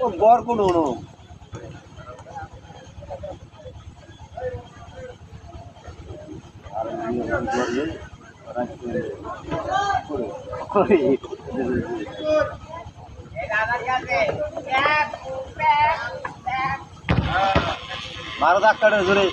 ও বর কোনো নো মারো ডাক্তার জোরে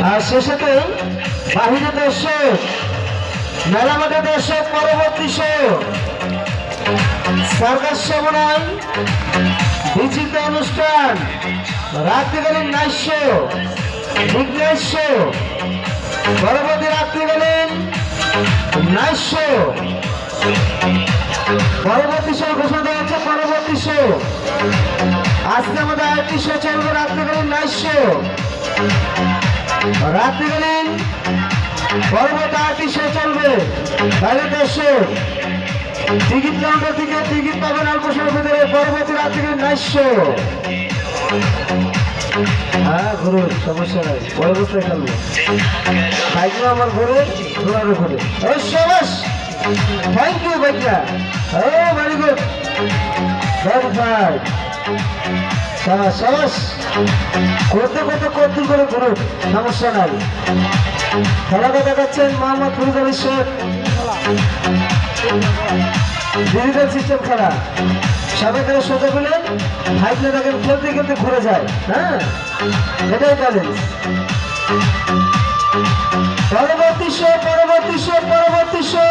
আর শেষেতে বাহিরে দর্শক মেলা মাঠে দর্শক পরবর্তী শো সার্কাস সেবনায় বিচিত্র অনুষ্ঠান রাত্রিকালীন night show big night show পরবর্তী রাত্রিকালীন নাইট শো পরবর্তী শো ঘোষণা দেওয়া হচ্ছে পরবর্তী শো আজকে আমাদের আরেকটি শো চলবে রাত্রিকালীন নাইট শো রাত্রিকালীন পরবর্তী আরেকটি শো চলবে বাইরে দর্শক টিকিট কাউন্টার থেকে টিকিট পাবেন অল্প সময়ের ভিতরে পরবর্তী রাত্রিকালীন নাইট শো হ্যাঁ ঘুরুন সমস্যা নাই ওই অবস্থায় খেলবো বাইকও আমার ঘুরে ঘোরানো ঘুরে ও সবাস থ্যাংক ইউ ভাইয়া ও ভেরি গুড ভেরি ফাইন সাবাস সাবাস করতে করতে কত করে ঘুরুন সমস্যা নাই খেলাটা দেখাচ্ছেন মোহাম্মদ ফিরোজ আলী শেখ ডিজিটাল সিস্টেম খেলা সবাই তারা সোজা পেলেন হাইটলে দেখেন খেলতে খেলতে ঘুরে যায় হ্যাঁ এটাই ব্যালেন্স পরবর্তী শো